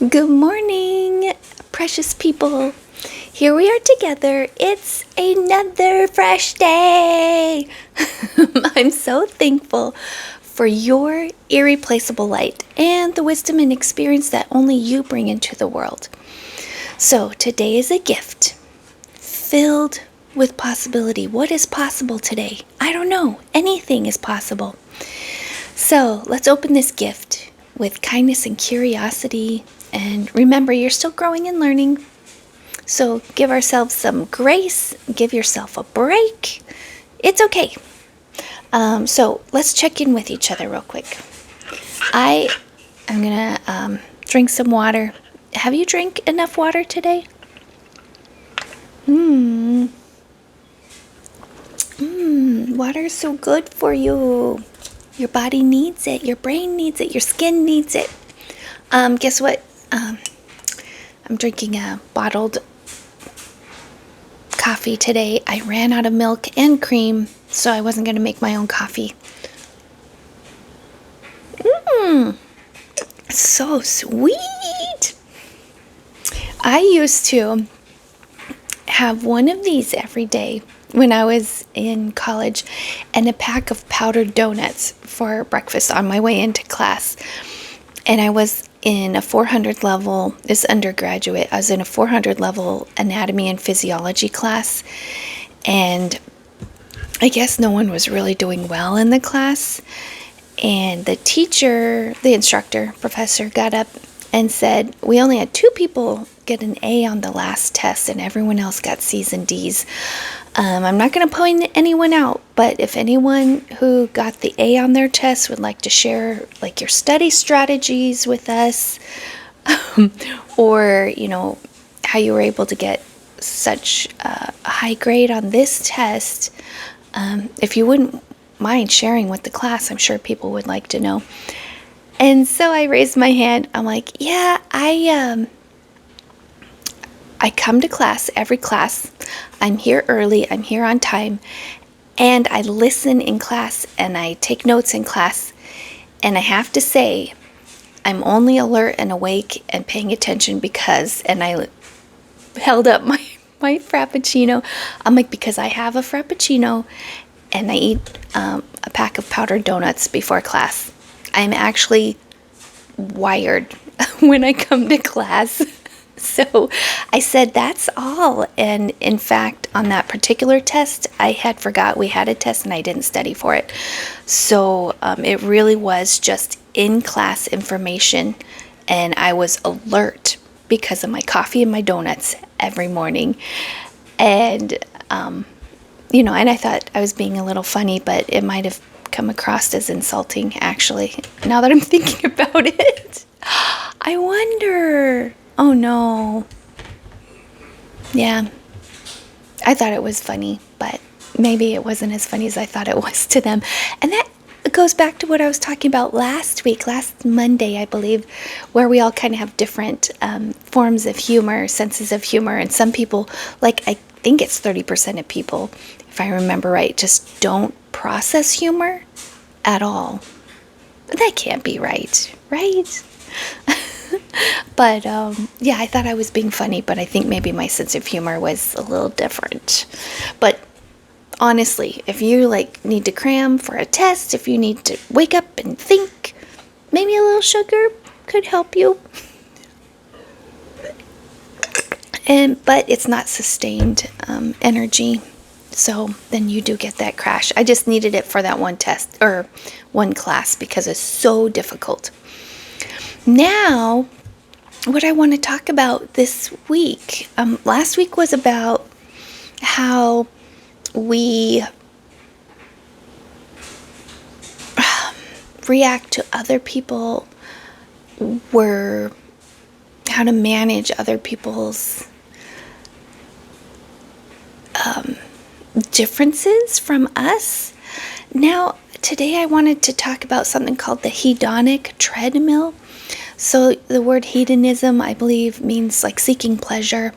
Good morning, precious people. Here we are together. It's another fresh day. I'm so thankful for your irreplaceable light and the wisdom and experience that only you bring into the world. So today is a gift filled with possibility. What is possible today? I don't know. Anything is possible. So let's open this gift with kindness and curiosity. And remember, you're still growing and learning. So give ourselves some grace. Give yourself a break. It's okay. So let's check in with each other real quick. I'm going to drink some water. Have you drank enough water today? Water is so good for you. Your body needs it. Your brain needs it. Your skin needs it. Guess what? I'm drinking a bottled coffee today. I ran out of milk and cream, so I wasn't going to make my own coffee. So sweet. I used to have one of these every day when I was in college and a pack of powdered donuts for breakfast on my way into class. And I was in a 400 level, as undergraduate, I was in a 400 level anatomy and physiology class. And I guess no one was really doing well in the class. And the teacher, the instructor, professor, got up and said, we only had 2 people get an A on the last test and everyone else got C's and D's. I'm not going to point anyone out, but if anyone who got the A on their test would like to share like your study strategies with us, or how you were able to get such a high grade on this test, if you wouldn't mind sharing with the class, I'm sure people would like to know. And so I raised my hand. I'm like, yeah, I come to class, every class. I'm here early, I'm here on time, and I listen in class and I take notes in class. And I have to say, I'm only alert and awake and paying attention because, and I held up my Frappuccino. I'm like, because I have a Frappuccino and I eat a pack of powdered donuts before class. I'm actually wired when I come to class. So I said, that's all. And in fact, on that particular test, I had forgot we had a test and I didn't study for it. So it really was just in-class information. And I was alert because of my coffee and my donuts every morning. And, and I thought I was being a little funny, but it might have come across as insulting, actually, now that I'm thinking about it. I wonder. Oh no. Yeah. I thought it was funny, but maybe it wasn't as funny as I thought it was to them. And that goes back to what I was talking about last Monday, I believe, where we all kind of have different forms of humor, senses of humor. And some people, like I think it's 30% of people, if I remember right, just don't process humor at all. That can't be right? But yeah, I thought I was being funny, but I think maybe my sense of humor was a little different. But honestly, if you need to cram for a test, if you need to wake up and think, maybe a little sugar could help you. But it's not sustained energy. So then you do get that crash. I just needed it for that one test or one class because it's so difficult. Now, what I want to talk about this week. Last week was about how we react to other people, how to manage other people's differences from us. Now, today I wanted to talk about something called the hedonic treadmill. So the word hedonism, I believe, means seeking pleasure.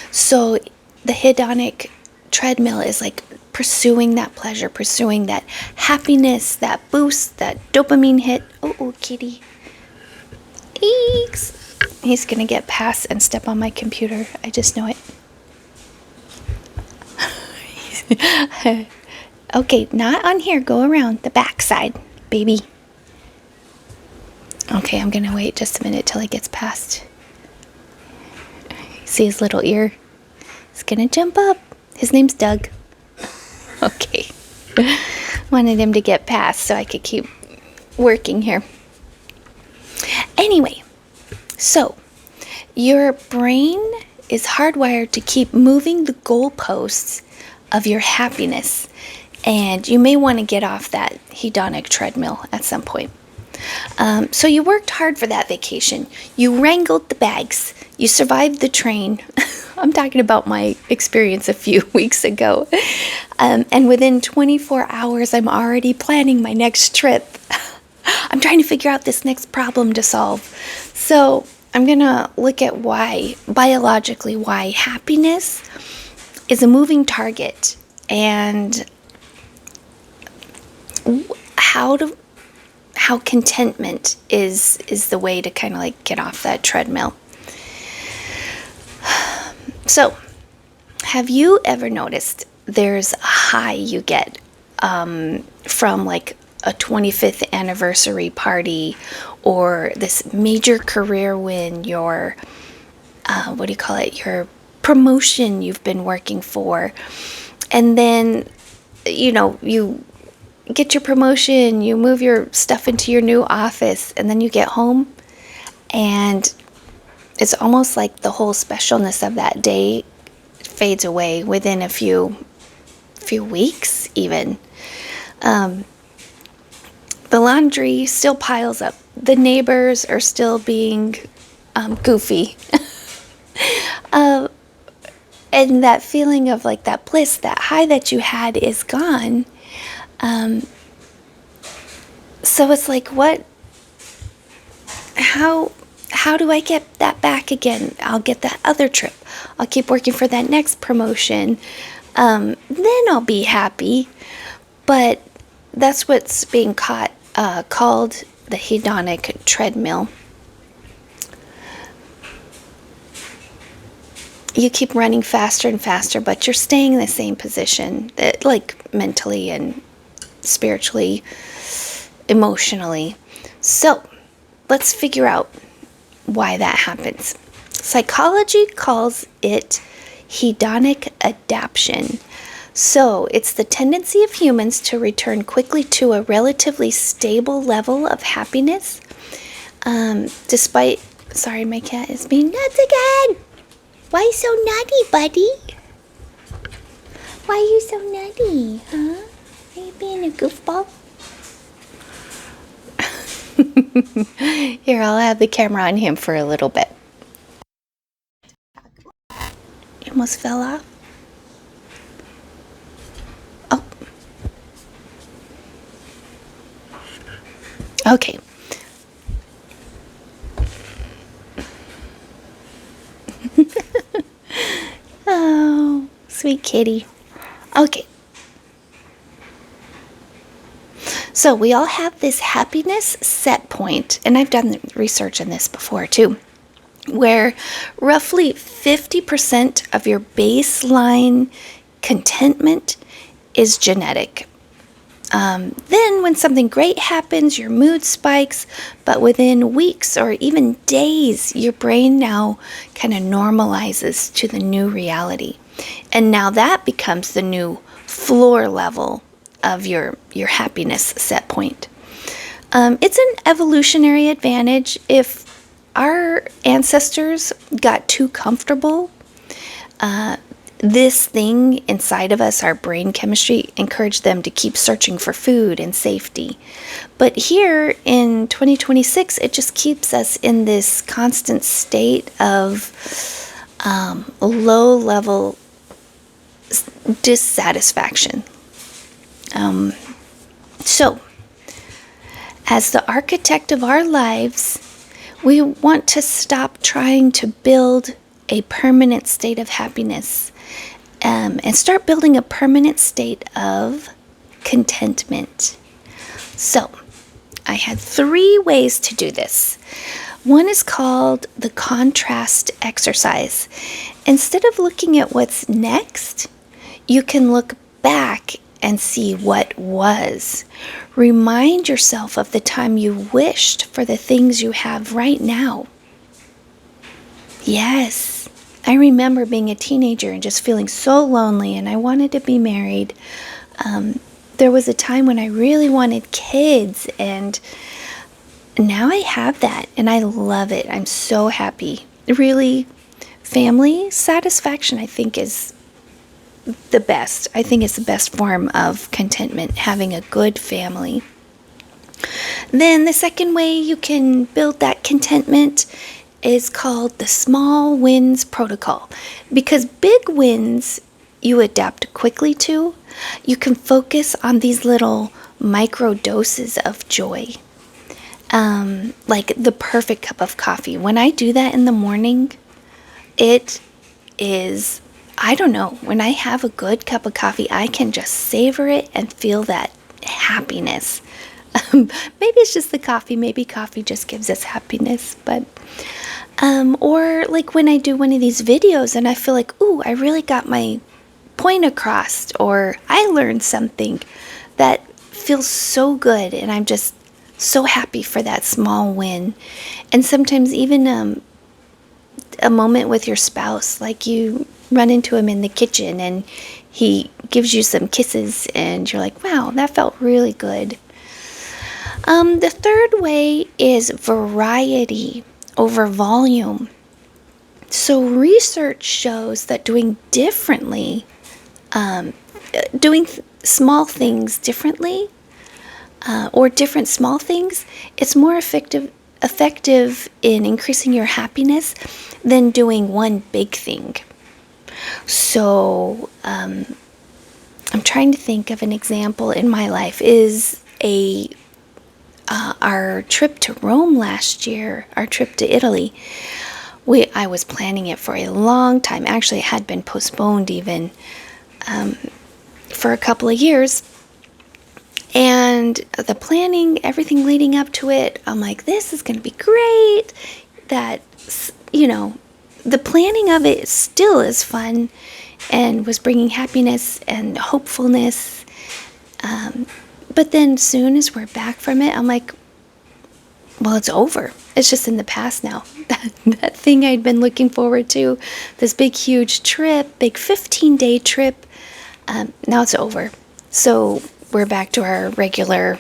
So the hedonic treadmill is pursuing that pleasure, pursuing that happiness, that boost, that dopamine hit. Oh, kitty. Eeks. He's going to get past and step on my computer. I just know it. Okay, not on here. Go around the back side, baby. Okay, I'm going to wait just a minute till he gets past. See his little ear? He's going to jump up. His name's Doug. Okay. Wanted him to get past so I could keep working here. Anyway, so your brain is hardwired to keep moving the goalposts of your happiness, and you may want to get off that hedonic treadmill at some point. So you worked hard for that vacation. You wrangled the bags. You survived the train. I'm talking about my experience a few weeks ago. And within 24 hours, I'm already planning my next trip. I'm trying to figure out this next problem to solve. So I'm going to look at biologically, why happiness is a moving target, and how contentment is the way to kind of like get off that treadmill. So, have you ever noticed there's a high you get from like a 25th anniversary party, or this major career win, your your promotion you've been working for, and then you get your promotion, you move your stuff into your new office, and then you get home, and it's almost like the whole specialness of that day fades away within a few weeks even. The laundry still piles up. The neighbors are still being goofy. And that feeling of like that bliss, that high that you had is gone. So it's like, how do I get that back again? I'll get that other trip. I'll keep working for that next promotion. Then I'll be happy. But that's what's being called the hedonic treadmill. You keep running faster and faster, but you're staying in the same position, like mentally and spiritually, emotionally. So let's figure out why that happens. Psychology calls it hedonic adaptation. So it's the tendency of humans to return quickly to a relatively stable level of happiness, despite... Sorry, my cat is being nuts again. Why you so nutty, buddy? Why are you so nutty, huh? Are you being a goofball? Here, I'll have the camera on him for a little bit. You almost fell off. Oh. Okay. Oh, sweet kitty. Okay. So we all have this happiness set point, and I've done research on this before too, where roughly 50% of your baseline contentment is genetic. Then when something great happens, your mood spikes, but within weeks or even days, your brain now kind of normalizes to the new reality. And now that becomes the new floor level of your happiness set point. It's an evolutionary advantage. If our ancestors got too comfortable, this thing inside of us, our brain chemistry, encouraged them to keep searching for food and safety. But here in 2026, it just keeps us in this constant state of low-level dissatisfaction. So, as the architect of our lives, we want to stop trying to build a permanent state of happiness, and start building a permanent state of contentment. So, I had 3 ways to do this. One is called the contrast exercise. Instead of looking at what's next, you can look back and see what was. Remind yourself of the time you wished for the things you have right now. Yes, I remember being a teenager and just feeling so lonely, and I wanted to be married. There was a time when I really wanted kids, and now I have that, and I love it. I'm so happy. Really, family satisfaction, I think, is the best. I think it's the best form of contentment, having a good family. Then the second way you can build that contentment is called the small wins protocol. Because big wins you adapt quickly to, you can focus on these little micro doses of joy. Like the perfect cup of coffee. When I do that in the morning, it is, I don't know, when I have a good cup of coffee, I can just savor it and feel that happiness. Maybe it's just the coffee. Maybe coffee just gives us happiness. But, or like when I do one of these videos and I feel like, ooh, I really got my point across, or I learned something that feels so good, and I'm just so happy for that small win. And sometimes even a moment with your spouse, like you run into him in the kitchen and he gives you some kisses and you're like, wow, that felt really good. The third way is variety over volume. So research shows that doing small things differently, or different small things, it's more effective in increasing your happiness than doing one big thing. So I'm trying to think of an example in my life. Is our trip to Rome last year, our trip to Italy. I was planning it for a long time. Actually, it had been postponed even for a couple of years. And the planning, everything leading up to it, I'm like, this is going to be great. That, the planning of it still is fun and was bringing happiness and hopefulness. But then soon as we're back from it, I'm like, well, it's over. It's just in the past now. That thing I'd been looking forward to, this big, huge trip, big 15-day trip, now it's over. So we're back to our regular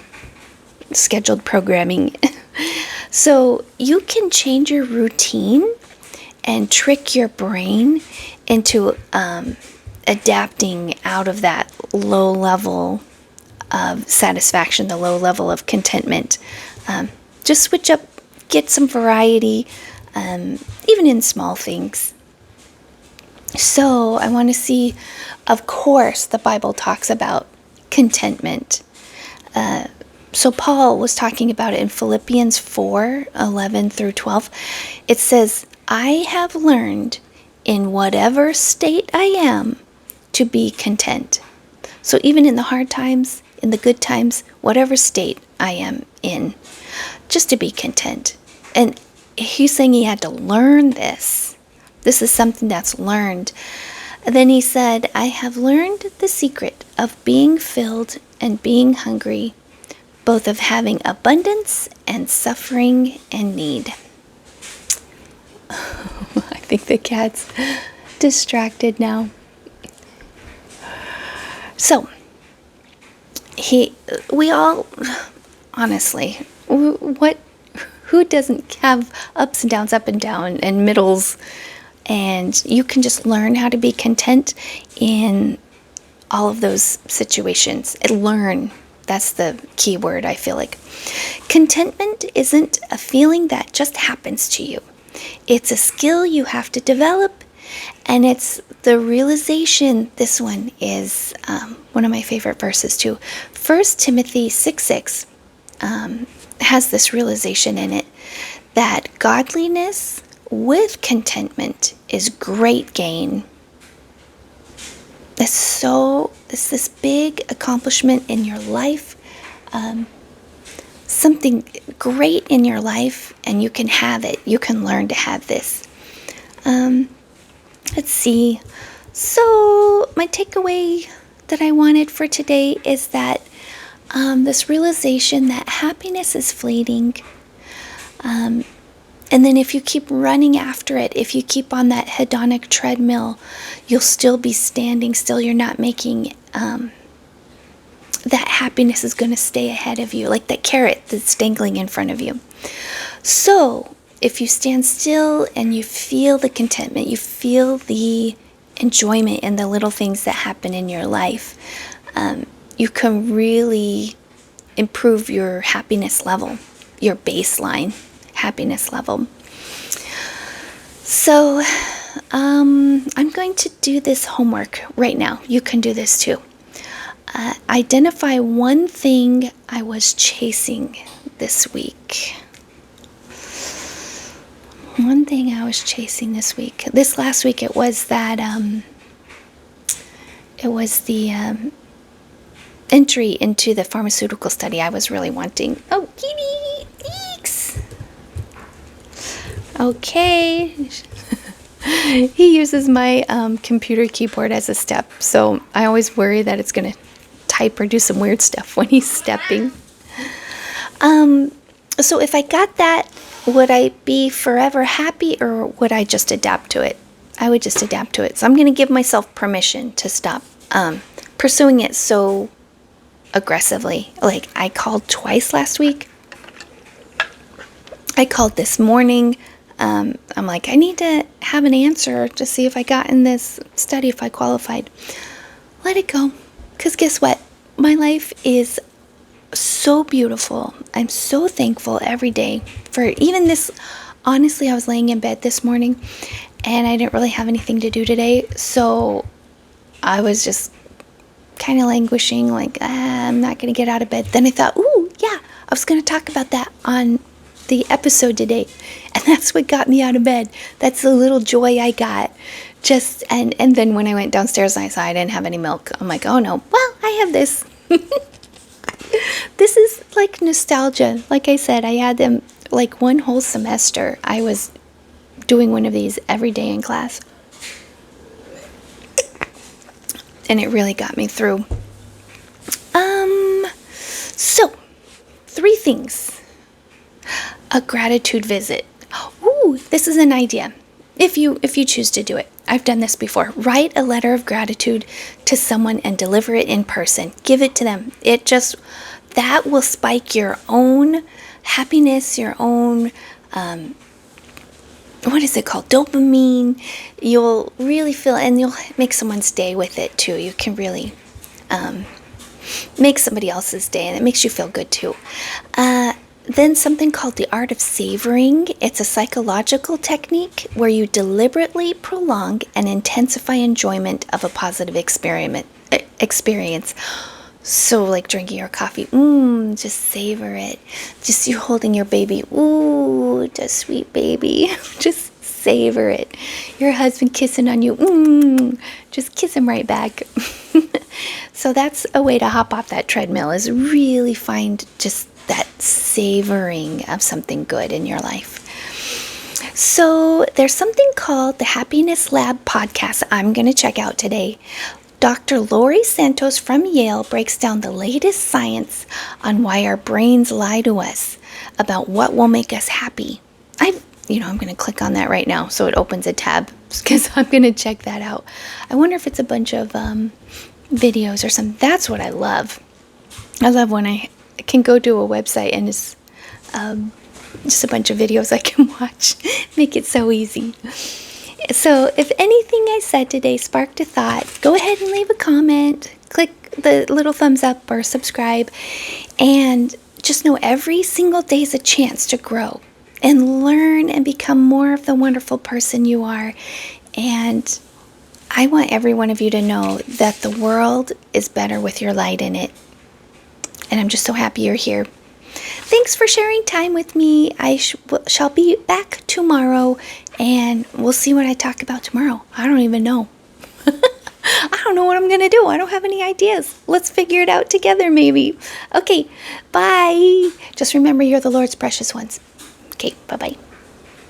scheduled programming. So you can change your routine and trick your brain into adapting out of that low level of satisfaction, the low level of contentment. Just switch up, get some variety, even in small things. So I want to see, of course, the Bible talks about contentment. So Paul was talking about it in Philippians 4:11 through 12. It says, I have learned in whatever state I am to be content. So even in the hard times, in the good times, whatever state I am in, just to be content. And he's saying he had to learn this. This is something that's learned. And then he said, I have learned the secret of being filled and being hungry, both of having abundance and suffering and need. I think the cat's distracted now. So, we all, honestly, who doesn't have ups and downs, up and down, and middles? And you can just learn how to be content in all of those situations. Learn, that's the key word, I feel like. Contentment isn't a feeling that just happens to you. It's a skill you have to develop, and it's the realization. This one is one of my favorite verses too. 1 Timothy 6:6 has this realization in it that godliness with contentment is great gain. It's this big accomplishment in your life. something great in your life, and you can have it. You can learn to have this. Let's see. So my takeaway that I wanted for today is that this realization that happiness is fleeting. And then if you keep running after it, if you keep on that hedonic treadmill, you'll still be standing still. You're not making, that happiness is going to stay ahead of you, like that carrot that's dangling in front of you. So if you stand still and you feel the contentment, you feel the enjoyment in the little things that happen in your life, you can really improve your happiness level, your baseline happiness level. So I'm going to do this homework right now. You can do this too. Identify one thing I was chasing this week. One thing I was chasing this week. This last week it was that it was the entry into the pharmaceutical study I was really wanting. Oh, kitty! Eeks! Okay. He uses my computer keyboard as a step, so I always worry that it's going to type or do some weird stuff when he's stepping. So if I got that, would I be forever happy, or would I just adapt to it? I would just adapt to it. So I'm going to give myself permission to stop pursuing it so aggressively. Like, I called twice last week. I called this morning. I'm like, I need to have an answer to see if I got in this study, if I qualified. Let it go. Because guess what? My life is so beautiful. I'm so thankful every day for even this. Honestly, I was laying in bed this morning and I didn't really have anything to do today. So I was just kind of languishing, like, I'm not going to get out of bed. Then I thought, ooh, yeah, I was going to talk about that on the episode today. And that's what got me out of bed. That's the little joy I got. And then when I went downstairs and I saw I didn't have any milk, I'm like, oh no, well, I have this. This is like nostalgia. Like I said, I had them like one whole semester. I was doing one of these every day in class. And it really got me through. So 3 things. A gratitude visit. Ooh, this is an idea. If you choose to do it. I've done this before. Write a letter of gratitude to someone and deliver it in person. Give it to them. That will spike your own happiness, your own, what is it called? Dopamine. You'll really feel, and you'll make someone's day with it too. You can really make somebody else's day, and it makes you feel good too. Then something called the art of savoring. It's a psychological technique where you deliberately prolong and intensify enjoyment of a positive experience. So like drinking your coffee, just savor it. Just you holding your baby, ooh, the sweet baby. Just savor it. Your husband kissing on you, just kiss him right back. So that's a way to hop off that treadmill, is really find just that savoring of something good in your life. So there's something called the Happiness Lab podcast I'm going to check out today. Dr. Lori Santos from Yale breaks down the latest science on why our brains lie to us about what will make us happy. I'm going to click on that right now so it opens a tab, because I'm going to check that out. I wonder if it's a bunch of videos or something. That's what I love. I love when I can go to a website and it's just a bunch of videos I can watch. Make it so easy. So if anything I said today sparked a thought, go ahead and leave a comment. Click the little thumbs up or subscribe. And just know every single day is a chance to grow and learn and become more of the wonderful person you are. And I want every one of you to know that the world is better with your light in it. And I'm just so happy you're here. Thanks for sharing time with me. I shall be back tomorrow, and we'll see what I talk about tomorrow. I don't even know. I don't know what I'm going to do. I don't have any ideas. Let's figure it out together, maybe. Okay, bye. Just remember you're the Lord's precious ones. Okay, bye-bye.